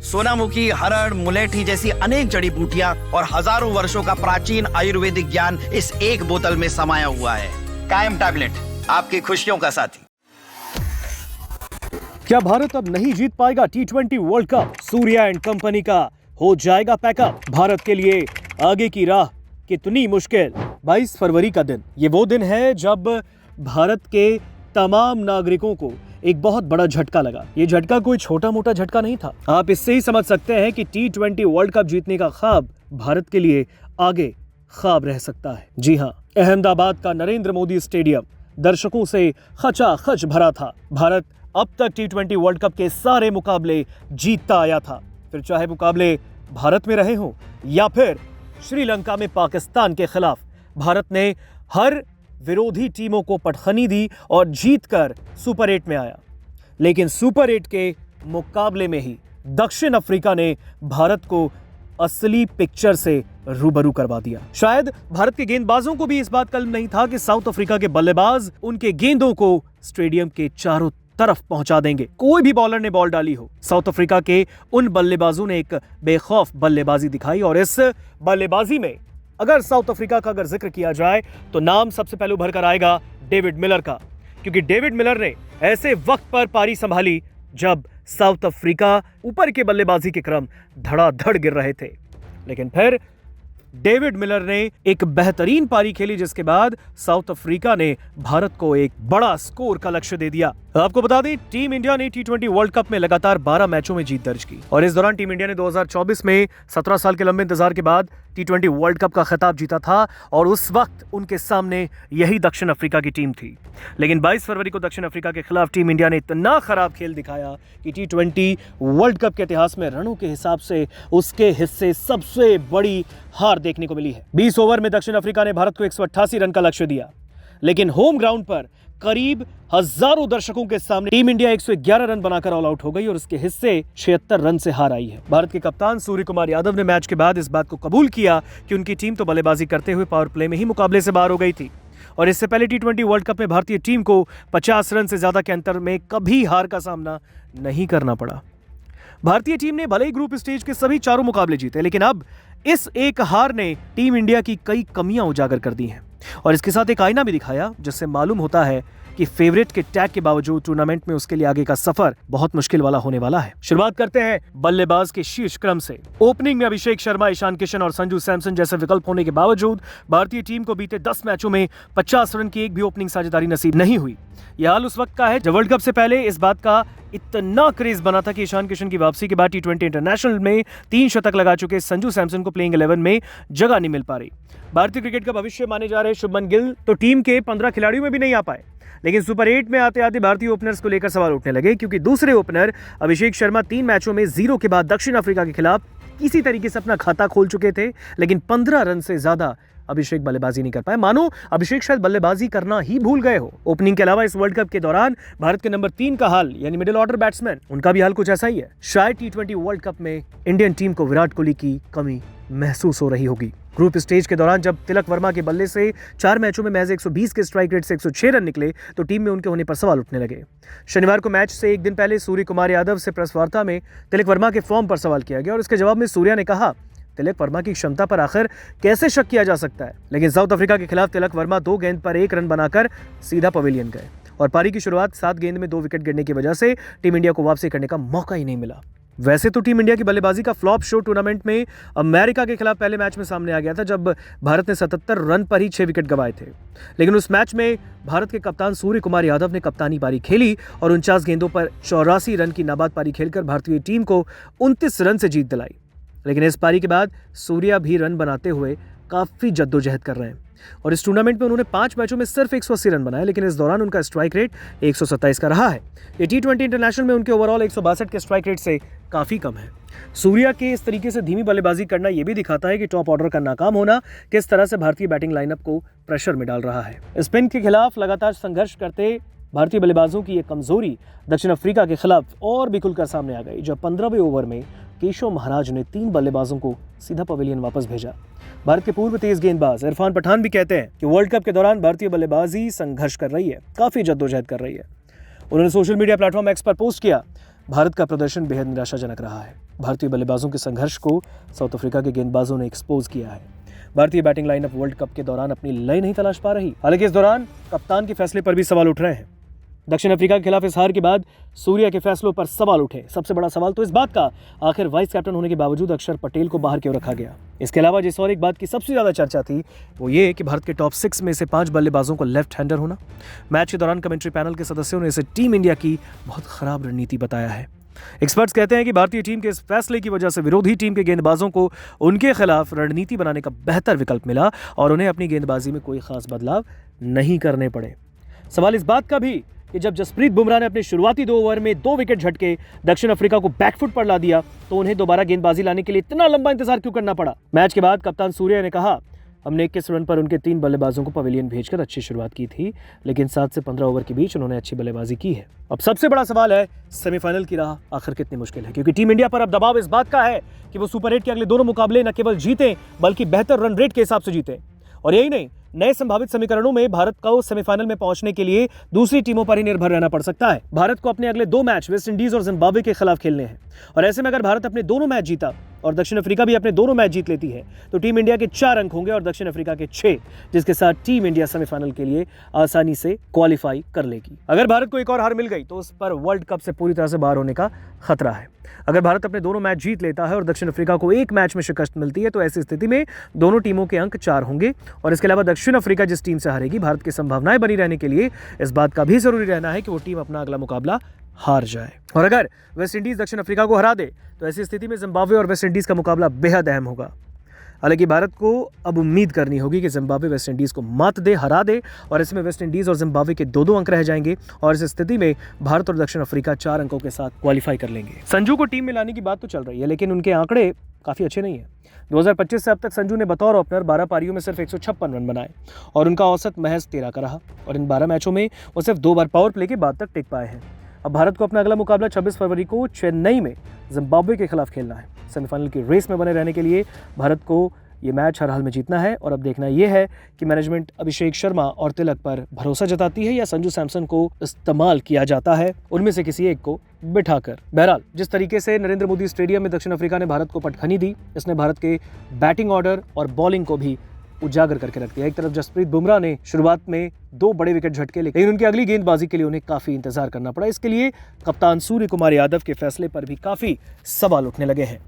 सोनामुखी, हरड़, मुलेठी जैसी अनेक जड़ी बूटियां और हजारों वर्षों का प्राचीन आयुर्वेदिक ज्ञान इस एक बोतल में समाया हुआ है। कायम टैबलेट, आपकी खुशियों का साथी। क्या भारत अब नहीं जीत पाएगा T20 world cup? Surya and company का हो जाएगा पैकअप। भारत के लिए आगे की राह कितनी मुश्किल। 22 फरवरी का दिन, ये वो दिन है जब भारत के तमाम नागरिकों को एक बहुत बड़ा झटका लगा। ये झटका कोई छोटा मोटा झटका नहीं था। आप इससे ही समझ सकते हैं कि T20 वर्ल्ड कप जीतने का ख्वाब भारत के लिए आगे ख्वाब रह सकता है। जी हाँ, अहमदाबाद का नरेंद्र मोदी स्टेडियम दर्शकों से खचाखच भरा था। भारत अब तक T20 वर्ल्ड कप के सारे मुकाबले जीतता आया था, फिर चाहे मुकाबले भारत में रहे हों या फिर श्रीलंका में पाकिस्तान के खिलाफ। भारत ने हर विरोधी टीमों को पटखनी दी और जीतकर सुपर 8 में आया। लेकिन सुपर 8 के मुकाबले में ही दक्षिण अफ्रीका ने भारत को असली पिक्चर से रूबरू करवा दिया। शायद भारत के गेंदबाजों को भी इस बात का इल्म नहीं था कि साउथ अफ्रीका के बल्लेबाज उनके गेंदों को स्टेडियम के चारों तरफ पहुंचा देंगे। कोई भी बॉलर ने बॉल डाली हो, साउथ अफ्रीका के उन बल्लेबाजों ने एक बेखौफ बल्लेबाजी दिखाई। और इस बल्लेबाजी में अगर साउथ अफ्रीका का जिक्र किया जाए तो नाम सबसे पहले उभर कर आएगा डेविड मिलर का, क्योंकि डेविड मिलर ने ऐसे वक्त पर पारी संभाली जब साउथ अफ्रीका ऊपर के बल्लेबाजी के क्रम धड़ाधड़ गिर रहे थे। लेकिन फिर डेविड मिलर ने एक बेहतरीन पारी खेली, जिसके बाद साउथ अफ्रीका ने भारत को एक बड़ा स्कोर का लक्ष्य दे दिया। आपको बता दें, टीम इंडिया ने T20 वर्ल्ड कप में लगातार 12 मैचों में जीत दर्ज की और इस दौरान टीम इंडिया ने 2024 में 17 साल के लंबे इंतजार के बाद T20 वर्ल्ड कप का खिताब जीता था और उस वक्त उनके सामने यही दक्षिण अफ्रीका की टीम थी। लेकिन 22 फरवरी को दक्षिण अफ्रीका के खिलाफ टीम इंडिया ने इतना खराब खेल दिखाया कि T20 वर्ल्ड कप के इतिहास में रनों के हिसाब से उसके हिस्से सबसे बड़ी हार देखने को मिली है। 20 ओवर में दक्षिण अफ्रीका ने भारत को 188 रन का लक्ष्य दिया, लेकिन होम ग्राउंड पर करीब हजारों दर्शकों के सामने टीम इंडिया 111 रन बनाकर ऑल आउट हो गई और उसके हिस्से 76 रन से हार आई है। भारत के कप्तान सूर्य कुमार यादव ने मैच के बाद इस बात को कबूल किया कि उनकी टीम तो बल्लेबाजी करते हुए पावर प्ले में ही मुकाबले से बाहर हो गई थी और इससे पहले T20 वर्ल्ड कप में भारतीय टीम को 50 रन से ज्यादा के अंतर में कभी हार का सामना नहीं करना पड़ा। भारतीय टीम ने भले ही ग्रुप स्टेज के सभी चारों मुकाबले जीते, लेकिन अब इस एक हार ने टीम इंडिया की कई कमियां उजागर कर दी हैं और इसके साथ एक आईना भी दिखाया, जिससे मालूम होता है कि फेवरेट के टैग के बावजूद टूर्नामेंट में उसके लिए आगे का सफर बहुत मुश्किल वाला होने वाला है। शुरुआत करते हैं बल्लेबाज के शीर्ष क्रम से। ओपनिंग में अभिषेक शर्मा, ईशान किशन और संजू सैमसन जैसे विकल्प होने के बावजूद भारतीय टीम को बीते 10 मैचों में 50 रन की एक भी ओपनिंग साझेदारी नसीब नहीं हुई। यह हाल उस वक्त का है जब वर्ल्ड कप से पहले इस बात का इतना क्रेज बना था कि ईशान किशन की वापसी के बाद T20 इंटरनेशनल में 3 शतक लगा चुके संजू सैमसन को प्लेइंग 11 में जगह नहीं मिल पा रही। भारतीय क्रिकेट का भविष्य माने जा रहे शुभमन गिल तो टीम के 15 खिलाड़ियों में भी नहीं आ पाए, लेकिन सुपर 8 में आते आते भारतीय ओपनर्स को लेकर सवाल उठने लगे, क्योंकि दूसरे ओपनर अभिषेक शर्मा 3 मैचों में 0 के बाद दक्षिण अफ्रीका के खिलाफ किसी तरीके से अपना खाता खोल चुके थे, लेकिन 15 रन से ज्यादा अभिषेक बल्लेबाजी नहीं कर पाए। मानो अभिषेक शायद बल्लेबाजी करना ही भूल गए हो। ओपनिंग के अलावा इस वर्ल्ड कप के दौरान भारत के नंबर 3 का हाल, यानी मिडिल ऑर्डर बैट्समैन, उनका भी हाल कुछ ऐसा ही है। शायद T20 वर्ल्ड कप में इंडियन टीम को विराट कोहली की कमी महसूस हो रही होगी। ग्रुप स्टेज के दौरान जब तिलक वर्मा के बल्ले से 4 मैचों में महज 120 के स्ट्राइक रेट से 106 रन निकले तो टीम में उनके होने पर सवाल उठने लगे। शनिवार को मैच से एक दिन पहले सूर्य कुमार यादव से प्रेस वार्ता में तिलक वर्मा के फॉर्म पर सवाल किया गया और इसके जवाब में सूर्या ने कहा, तिलक वर्मा की क्षमता पर आखिर कैसे शक किया जा सकता है। लेकिन साउथ अफ्रीका के खिलाफ तिलक वर्मा 2 गेंद पर 1 रन बनाकर सीधा पवेलियन गए और पारी की शुरुआत 7 गेंद में 2 विकेट गिरने की वजह से टीम इंडिया को वापसी करने का मौका ही नहीं मिला। वैसे तो टीम इंडिया की बल्लेबाजी का फ्लॉप शो टूर्नामेंट में अमेरिका के खिलाफ पहले मैच में सामने आ गया था, जब भारत ने 77 रन पर ही 6 विकेट गंवाए थे। लेकिन उस मैच में भारत के कप्तान सूर्य कुमार यादव ने कप्तानी पारी खेली और 49 गेंदों पर 84 रन की नाबाद पारी खेलकर भारतीय टीम को 29 रन से जीत दिलाई। लेकिन इस पारी के बाद सूर्या भी रन बनाते हुए काफी जद्दोजहद कर रहे हैं और इस टूर्नामेंट में उन्होंने 5 मैचों में सिर्फ 180 रन बनाए, लेकिन इस दौरान उनका स्ट्राइक रेट 127 का रहा है। ये T20 इंटरनेशनल में उनके ओवरऑल 162 के स्ट्राइक रेट से काफी कम है। सूर्या के इस तरीके से धीमी बल्लेबाजी करना यह भी दिखाता है कि टॉप ऑर्डर का नाकाम होना किस तरह से भारतीय बैटिंग लाइनअप को प्रेशर में डाल रहा है। स्पिन के खिलाफ लगातार संघर्ष करते भारतीय बल्लेबाजों की ये कमजोरी दक्षिण अफ्रीका के खिलाफ और भी खुलकर सामने आ गई, जब 15वें ओवर में केशव महाराज ने 3 बल्लेबाजों को सीधा पवेलियन वापस भेजा। भारत के पूर्व तेज गेंदबाज इरफान पठान भी कहते हैं कि वर्ल्ड कप के दौरान भारतीय बल्लेबाजी संघर्ष कर रही है, काफी जद्दोजहद कर रही है। उन्होंने सोशल मीडिया प्लेटफॉर्म एक्स पर पोस्ट किया, भारत का प्रदर्शन बेहद निराशाजनक रहा है। भारतीय बल्लेबाजों के संघर्ष को साउथ अफ्रीका के गेंदबाजों ने एक्सपोज किया है। भारतीय बैटिंग लाइनअप वर्ल्ड कप के दौरान अपनी लय नहीं तलाश पा रही। हालांकि इस दौरान कप्तान के फैसले पर भी सवाल उठ रहे हैं। दक्षिण अफ्रीका के खिलाफ इस हार के बाद सूर्या के फैसलों पर सवाल उठे। सबसे बड़ा सवाल तो इस बात का, आखिर वाइस कैप्टन होने के बावजूद अक्षर पटेल को बाहर क्यों रखा गया। इसके अलावा जिस और एक बात की सबसे ज्यादा चर्चा थी वो ये कि भारत के टॉप 6 में से 5 बल्लेबाजों को लेफ्ट हैंडर होना। मैच के दौरान कमेंट्री पैनल के सदस्यों ने इसे टीम इंडिया की बहुत खराब रणनीति बताया है। एक्सपर्ट्स कहते हैं कि भारतीय टीम के इस फैसले की वजह से विरोधी टीम के गेंदबाजों को उनके खिलाफ रणनीति बनाने का बेहतर विकल्प मिला और उन्हें अपनी गेंदबाजी में कोई खास बदलाव नहीं करने पड़े। सवाल इस बात का भी कि जब जसप्रीत बुमराह ने अपने शुरुआती 2 ओवर में 2 विकेट झटके दक्षिण अफ्रीका को बैकफुट पर ला दिया तो उन्हें दोबारा गेंदबाजी लाने के लिए इतना लंबा इंतजार क्यों करना पड़ा। मैच के बाद कप्तान सूर्या ने कहा, हमने 21 रन पर उनके 3 बल्लेबाजों को पवेलियन भेजकर अच्छी शुरुआत की थी, लेकिन 7 से 15 ओवर के बीच उन्होंने अच्छी बल्लेबाजी की है। अब सबसे बड़ा सवाल है सेमीफाइनल की राह आखिर कितनी मुश्किल है, क्योंकि टीम इंडिया पर अब दबाव इस बात का है कि वो सुपर 8 के अगले दोनों मुकाबले न केवल जीतें बल्कि बेहतर रन रेट के हिसाब से जीतें। और यही नहीं, नए संभावित समीकरणों में भारत को सेमीफाइनल में पहुंचने के लिए दूसरी टीमों पर ही निर्भर रहना पड़ सकता है। भारत को अपने अगले 2 मैच वेस्ट इंडीज और जिम्बाब्वे के खिलाफ खेलने हैं और ऐसे में अगर भारत अपने दोनों मैच जीता और दक्षिण अफ्रीका भी अपने दोनों मैच जीत लेती है तो टीम इंडिया के 4 अंक होंगे और दक्षिण अफ्रीका के 6, जिसके साथ टीम इंडिया सेमीफाइनल के लिए आसानी से क्वालिफाई कर लेगी। अगर भारत को एक और हार मिल गई तो उस पर वर्ल्ड कप से पूरी तरह से बाहर होने का खतरा है। अगर भारत अपने दोनों मैच जीत लेता है और दक्षिण अफ्रीका को 1 मैच में शिकस्त मिलती है तो ऐसी स्थिति में दोनों टीमों के अंक 4 होंगे और इसके अलावा दक्षिण अफ्रीका जिस टीम से हारेगी, भारत की संभावनाएं बनी रहने के लिए इस बात का भी जरूरी रहना है कि वो टीम अपना अगला मुकाबला हार जाए। और अगर वेस्ट इंडीज दक्षिण अफ्रीका को हरा दे तो ऐसी स्थिति में जिम्बाब्वे और वेस्ट इंडीज का मुकाबला बेहद अहम होगा। हालांकि भारत को अब उम्मीद करनी होगी कि जिम्बाब्वे वेस्ट इंडीज को मात दे, हरा दे और इसमें वेस्ट इंडीज और जिम्बाब्वे के 2-2 अंक रह जाएंगे और इस स्थिति में भारत और दक्षिण अफ्रीका 4 अंकों के साथ क्वालिफाई कर लेंगे। संजू को टीम में लाने की बात तो चल रही है, लेकिन उनके आंकड़े काफी अच्छे नहीं है। 2025 से अब तक संजू ने बतौर ओपनर 12 पारियों में सिर्फ 156 रन बनाए और उनका औसत महज 13 का रहा और इन 12 मैचों में वो सिर्फ 2 बार पावर प्ले के बाद तक टिक पाए हैं। अब भारत को अपना अगला मुकाबला 26 फरवरी को चेन्नई में जिम्बाब्वे के खिलाफ खेलना है। सेमीफाइनल की रेस में बने रहने के लिए भारत को ये मैच हर हाल में जीतना है और अब देखना यह है कि मैनेजमेंट अभिषेक शर्मा और तिलक पर भरोसा जताती है या संजू सैमसन को इस्तेमाल किया जाता है, उनमें से किसी एक को बिठाकर। बहरहाल, जिस तरीके से नरेंद्र मोदी स्टेडियम में दक्षिण अफ्रीका ने भारत को पटखनी दी, इसने भारत के बैटिंग ऑर्डर और बॉलिंग को भी उजागर करके रख दिया। एक तरफ जसप्रीत बुमराह ने शुरुआत में 2 बड़े विकेट झटके, लेकिन उनकी अगली गेंदबाजी के लिए उन्हें काफी इंतजार करना पड़ा। इसके लिए कप्तान सूर्य कुमार यादव के फैसले पर भी काफी सवाल उठने लगे हैं।